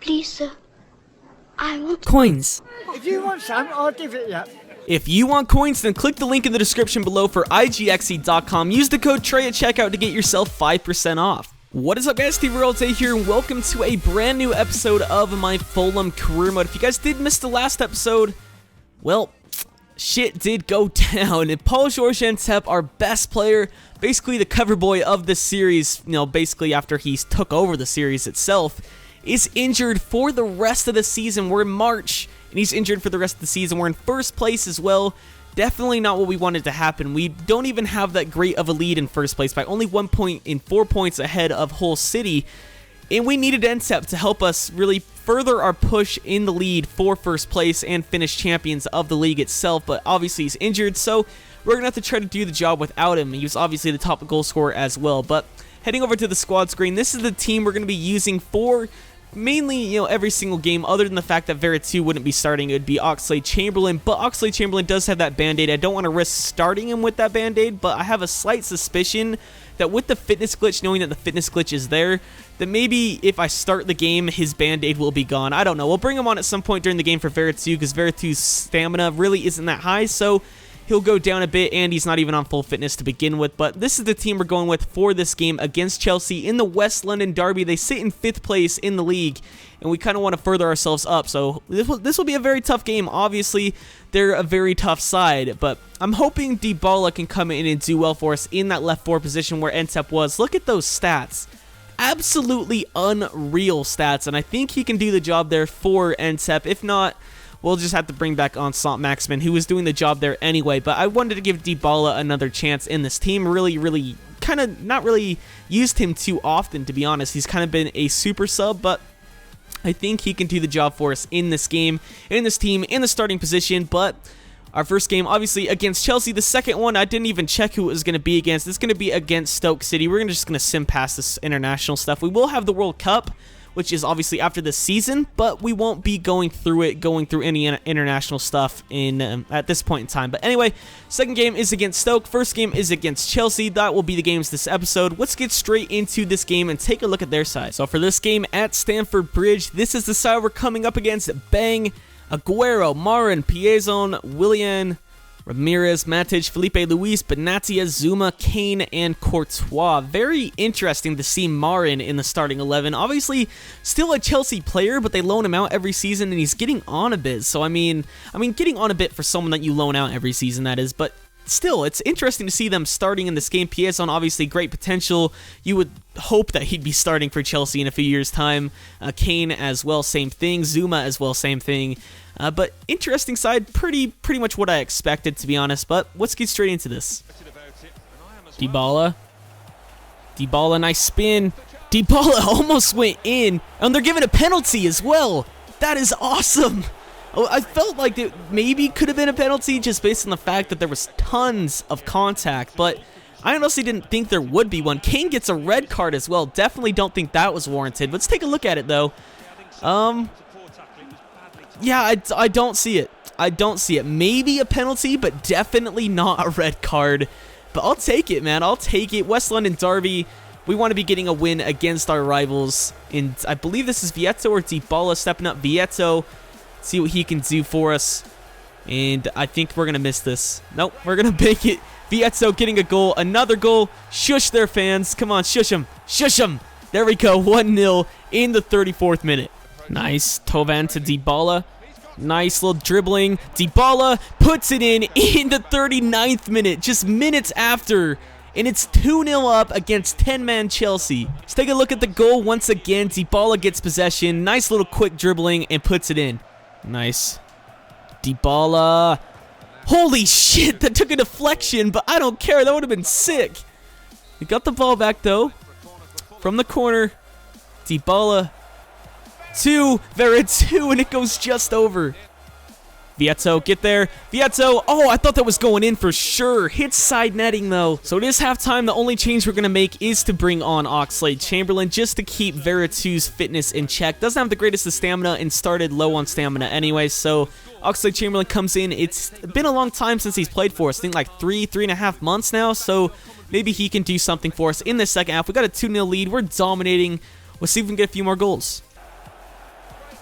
Please, sir. I want coins. If you want some, I'll give it you. If you want coins, then click the link in the description below for IGXE.com. Use the code TRAY at checkout to get yourself 5% off. What is up, guys? TRayALLDay here, and welcome to a brand new episode of my Fulham career mode. If you guys did miss the last episode, well, shit did go down. And Paul-Georges Antep, our best player, basically the cover boy of this series, basically after he's took over the series itself, is injured for the rest of the season. We're in March, and he's injured for the rest of the season. We're in first place as well. Definitely not what we wanted to happen. We don't even have that great of a lead in first place by only 1 point in 4 points ahead of Hull City. And we needed Antep to help us really further our push in the lead for first place and finish champions of the league itself. But obviously he's injured, so we're going to have to try to do the job without him. He was obviously the top goal scorer as well. But heading over to the squad screen, this is the team we're going to be using for mainly, every single game, other than the fact that Veretout wouldn't be starting. It would be Oxlade-Chamberlain, but Oxlade-Chamberlain does have that band-aid. I don't want to risk starting him with that band-aid, but I have a slight suspicion that with the fitness glitch, knowing that the fitness glitch is there, that maybe if I start the game, his band-aid will be gone. I don't know. We'll bring him on at some point during the game for Veretout, because Veretout's stamina really isn't that high, so he'll go down a bit, and he's not even on full fitness to begin with. But this is the team we're going with for this game against Chelsea in the West London Derby. They sit in 5th place in the league, and we kind of want to further ourselves up. So this will be a very tough game. Obviously, they're a very tough side, but I'm hoping Dybala can come in and do well for us in that left forward position where Antep was. Look at those stats. Absolutely unreal stats, and I think he can do the job there for Antep. If not, we'll just have to bring back on Saint-Maximin, who was doing the job there anyway. But I wanted to give Dybala another chance in this team. Really, kind of not really used him too often, to be honest. He's kind of been a super sub, but I think he can do the job for us in this game, in this team, in the starting position. But our first game, obviously, against Chelsea. The second one, I didn't even check who it was going to be against. It's going to be against Stoke City. We're just going to sim past this international stuff. We will have the World Cup, which is obviously after this season, but we won't be going through any international stuff at this point in time. But anyway, second game is against Stoke. First game is against Chelsea. That will be the games this episode. Let's get straight into this game and take a look at their side. So for this game at Stamford Bridge, this is the side we're coming up against. Bang, Aguero, Marin, Piezon, Willian, Ramirez, Matic, Felipe Luis, Benatia, Zuma, Kane, and Courtois. Very interesting to see Marin in the starting 11. Obviously, still a Chelsea player, but they loan him out every season, and he's getting on a bit. So, I mean, getting on a bit for someone that you loan out every season, that is. But still, it's interesting to see them starting in this game. Piezon, obviously, great potential. You would hope that he'd be starting for Chelsea in a few years' time. Kane as well, same thing. Zuma as well, same thing. But interesting side, pretty much what I expected, to be honest. But let's get straight into this. Dybala, nice spin. Dybala almost went in, and they're giving a penalty as well. That is awesome. Oh, I felt like it maybe could have been a penalty just based on the fact that there was tons of contact, but I honestly didn't think there would be one. Kane gets a red card as well. Definitely don't think that was warranted. Let's take a look at it, though. Yeah, I don't see it. I don't see it. Maybe a penalty, but definitely not a red card. But I'll take it, man. I'll take it. West London Derby. We want to be getting a win against our rivals. And I believe this is Vietto or Dybala stepping up. Vietto. See what he can do for us. And I think we're going to miss this. Nope, we're going to make it. Vietto getting a goal. Another goal. Shush their fans. Come on, shush them. Shush them. There we go. 1-0 in the 34th minute. Nice. Tovan to Dybala. Nice little dribbling. Dybala puts it in the 39th minute, just minutes after. And it's 2-0 up against 10-man Chelsea. Let's take a look at the goal once again. Dybala gets possession. Nice little quick dribbling and puts it in. Nice. Dybala. Holy shit, that took a deflection, but I don't care. That would have been sick. We got the ball back, though. From the corner. Dybala. Veretout, and it goes just over. Vietto, get there. Vietto, oh, I thought that was going in for sure. Hits side netting, though. So it is halftime. The only change we're going to make is to bring on Oxlade-Chamberlain just to keep Veretout's fitness in check. Doesn't have the greatest of stamina and started low on stamina anyway, so Oxlade-Chamberlain comes in. It's been a long time since he's played for us. I think like 3.5 months now, so maybe he can do something for us in the second half. We got a 2-0 lead. We're dominating. We'll see if we can get a few more goals.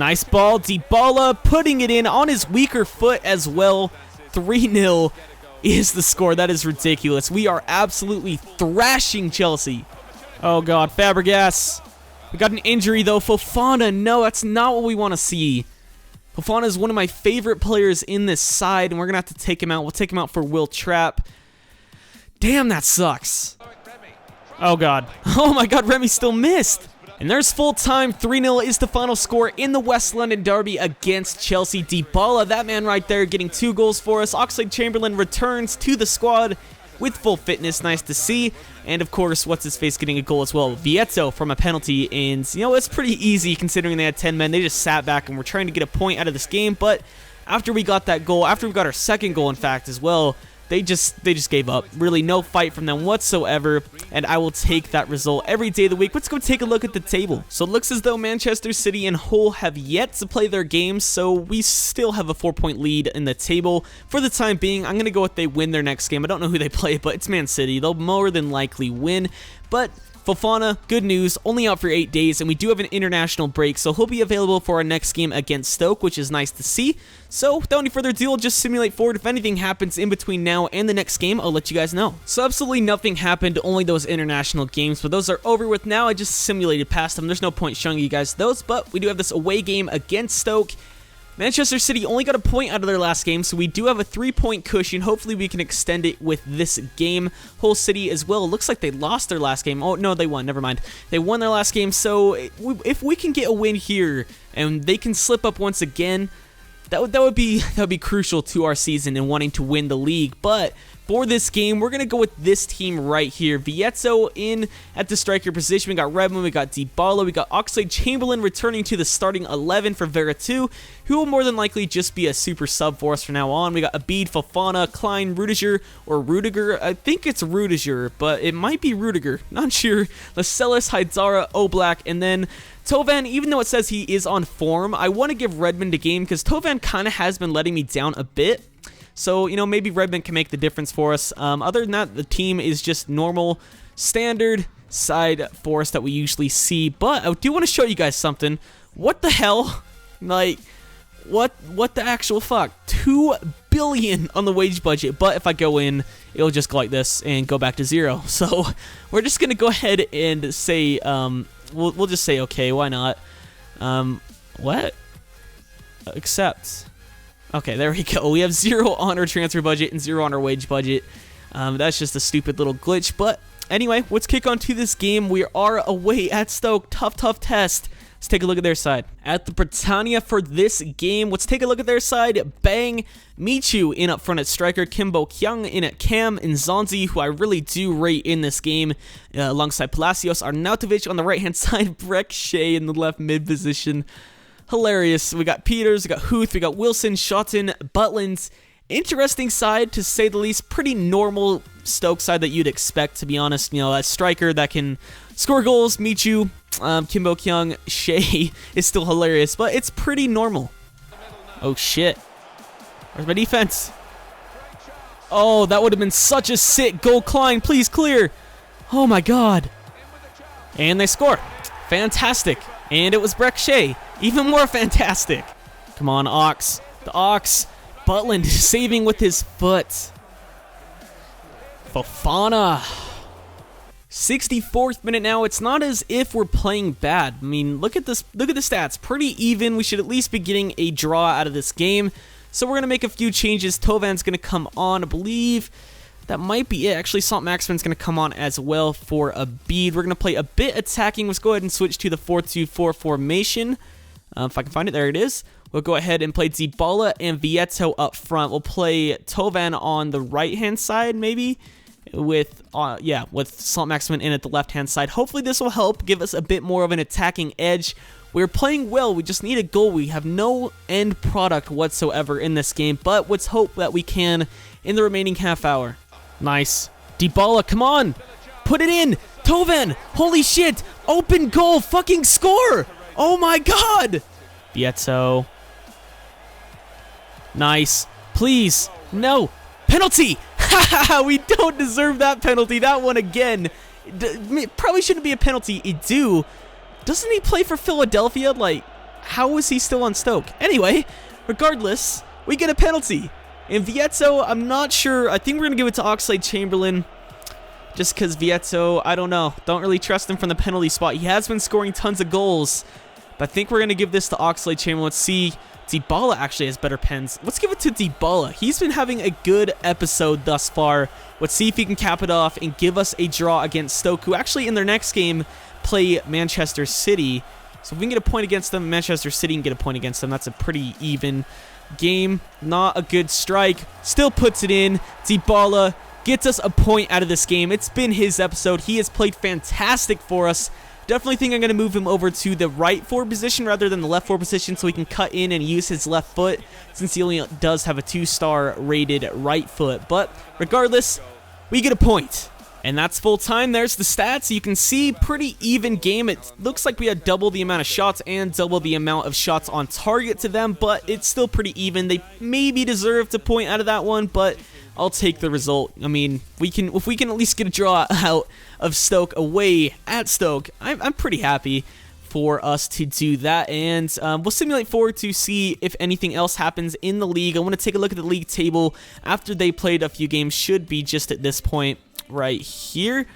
Nice ball. Dybala putting it in on his weaker foot as well. 3-0 is the score. That is ridiculous. We are absolutely thrashing Chelsea. Oh, God. Fabregas. We got an injury, though. Fofana. No, that's not what we want to see. Fofana is one of my favorite players in this side, and we're going to have to take him out. We'll take him out for Will Trapp. Damn, that sucks. Oh, God. Oh, my God. Remy still missed. And there's full time. 3-0 is the final score in the West London derby against Chelsea. Dybala, that man right there, getting 2 goals for us. Oxlade-Chamberlain returns to the squad with full fitness. Nice to see. And, of course, what's-his-face getting a goal as well. Vieto from a penalty. And, you know, it's pretty easy considering they had 10 men. They just sat back and were trying to get a point out of this game. But after we got that goal, after we got our second goal, in fact, as well, they just gave up. Really no fight from them whatsoever, and I will take that result every day of the week. Let's go take a look at the table. So it looks as though Manchester City and Hull have yet to play their games, so we still have a 4-point lead in the table. For the time being, I'm going to go with they win their next game. I don't know who they play, but it's Man City. They'll more than likely win, but Fofana, good news, only out for 8 days, and we do have an international break, so he'll be available for our next game against Stoke, which is nice to see. So, without any further ado, I'll just simulate forward. If anything happens in between now and the next game, I'll let you guys know. So, absolutely nothing happened, only those international games, but those are over with now. I just simulated past them. There's no point showing you guys those, but we do have this away game against Stoke. Manchester City only got a point out of their last game, so we do have a 3-point cushion. Hopefully, we can extend it with this game. Hull City as well. It looks like they lost their last game. Oh, no, they won. Never mind. They won their last game, so if we can get a win here and they can slip up once again, that would be crucial to our season and wanting to win the league. But for this game, we're going to go with this team right here. Vieto in at the striker position. We got Redmond, we got Dybala, we got Oxlade-Chamberlain returning to the starting 11 for Veretout, who will more than likely just be a super sub for us from now on. We got Abid, Fofana, Klein, Rudiger, or Rudiger. I think it's Rudiger, but it might be Rudiger. Not sure. Lascelles, Haidara, Oblak, and then Tovan, even though it says he is on form, I want to give Redmond a game because Tovan kind of has been letting me down a bit. So, you know, maybe Redmond can make the difference for us. Other than that, the team is just normal, standard side for us that we usually see. But I do want to show you guys something. What the hell? Like, what the actual fuck? 2 billion on the wage budget. But if I go in, it'll just go like this and go back to 0. So we're just going to go ahead and say, we'll just say, okay, why not? What? Accept. Okay, there we go. We have 0 on our transfer budget and 0 on our wage budget. That's just a stupid little glitch. But anyway, let's kick on to this game. We are away at Stoke. Tough test. Let's take a look at their side. At the Britannia for this game, let's take a look at their side. Bang. Michu in up front at striker. Kimbo Kyung in at cam. And Zonzi, who I really do rate in this game, alongside Palacios. Arnautovic on the right-hand side. Breck Shea in the left mid position. Hilarious. We got Peters, we got Huth, we got Wilson, Shotton, Butland. Interesting side, to say the least. Pretty normal Stoke side that you'd expect, to be honest. You know, a striker that can score goals. Michu, Kimbo Kyung, Shea is still hilarious, but it's pretty normal. Oh, shit. Where's my defense? Oh, that would have been such a sick goal. Klein, please clear. Oh, my God. And they score. Fantastic. And it was Breck Shea. Even more fantastic. Come on, Ox. The Ox. Butland saving with his foot. Fofana. 64th minute now. It's not as if we're playing bad. I mean, look at this. Look at the stats. Pretty even. We should at least be getting a draw out of this game. So we're going to make a few changes. Tovan's going to come on, I believe. That might be it. Actually, Sant Maximin's going to come on as well for a bead. We're going to play a bit attacking. Let's go ahead and switch to the 4-2-4 formation. If I can find it, there it is. We'll go ahead and play Dybala and Vieto up front. We'll play Tovan on the right-hand side, maybe, with Sant Maximin in at the left-hand side. Hopefully this will help give us a bit more of an attacking edge. We're playing well. We just need a goal. We have no end product whatsoever in this game, but let's hope that we can in the remaining half hour. Nice. Dybala, come on. Put it in. Tovan. Holy shit. Open goal. Fucking score. Oh my God. Vieto. Nice. Please. No. Penalty. We don't deserve that penalty. That one again. Probably shouldn't be a penalty. Doesn't he play for Philadelphia? Like, How is he still on Stoke? Anyway, regardless, we get a penalty. And Vietto, I'm not sure. I think we're going to give it to Oxlade-Chamberlain. Just because Vietto, I don't know. Don't really trust him from the penalty spot. He has been scoring tons of goals. But I think we're going to give this to Oxlade-Chamberlain. Let's see. Dybala actually has better pens. Let's give it to Dybala. He's been having a good episode thus far. Let's see if he can cap it off and give us a draw against Stoke, who actually in their next game play Manchester City. So if we can get a point against them, Manchester City can get a point against them. That's a pretty even game. Not a good strike. Still puts it in. Dybala gets us a point out of this game. It's been his episode. He has played fantastic for us. Definitely think I'm going to move him over to the right forward position rather than the left forward position so he can cut in and use his left foot since he only does have a 2-star rated right foot. But regardless, we get a point. And that's full time. There's the stats. You can see pretty even game. It looks like we had double the amount of shots and double the amount of shots on target to them, but it's still pretty even. They maybe deserved a point out of that one, but I'll take the result. I mean, if we can at least get a draw out of Stoke away at Stoke, I'm pretty happy for us to do that. And we'll simulate forward to see if anything else happens in the league. I want to take a look at the league table after they played a few games. Should be just at this point right here.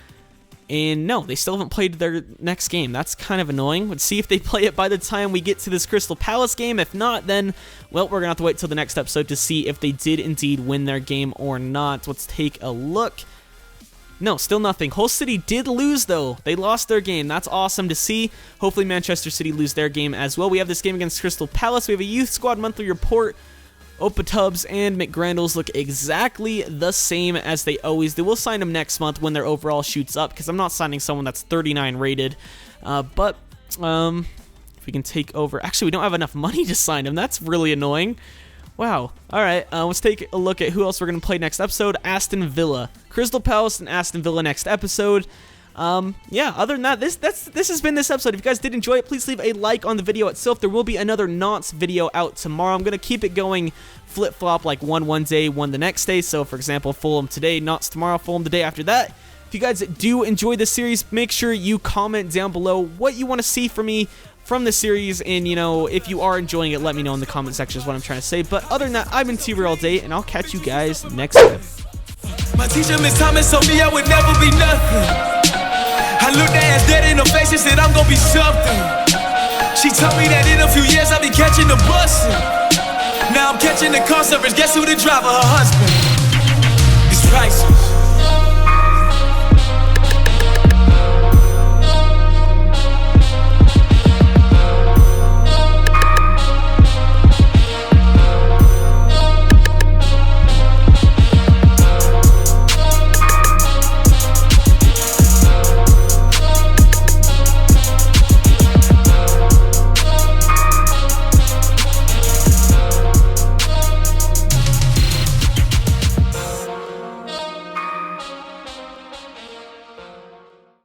And no, they still haven't played their next game. That's kind of annoying. Let's see if they play it by the time we get to this Crystal Palace game. If not, then, well, we're going to have to wait till the next episode to see if they did indeed win their game or not. Let's take a look. No, still nothing. Hull City did lose, though. They lost their game. That's awesome to see. Hopefully Manchester City lose their game as well. We have this game against Crystal Palace. We have a Youth Squad monthly report. Opa Tubbs and McGrandles look exactly the same as they always do. We'll sign them next month when their overall shoots up because I'm not signing someone that's 39 rated. But if we can take over... Actually, we don't have enough money to sign him. That's really annoying. Wow. All right, let's take a look at who else we're going to play next episode. Aston Villa. Crystal Palace and Aston Villa next episode. Yeah, other than that, this has been this episode. If you guys did enjoy it, please leave a like on the video itself. There will be another Nantes video out tomorrow. I'm going to keep it going flip-flop, like one day, one the next day. So, for example, Fulham today, Nantes tomorrow, Fulham the day after that. If you guys do enjoy this series, make sure you comment down below what you want to see from me from the series, and, you know, if you are enjoying it, let me know in the comment section is what I'm trying to say. But other than that, I've been TRayALLDay, and I'll catch you guys next time. My teacher, Miss Thomas, told me I would never be nothing. I looked at her dead in her face and said I'm gonna be something. She told me that in a few years I'll be catching the bus. Now I'm catching the car service. Guess who the driver? Her husband. It's priceless.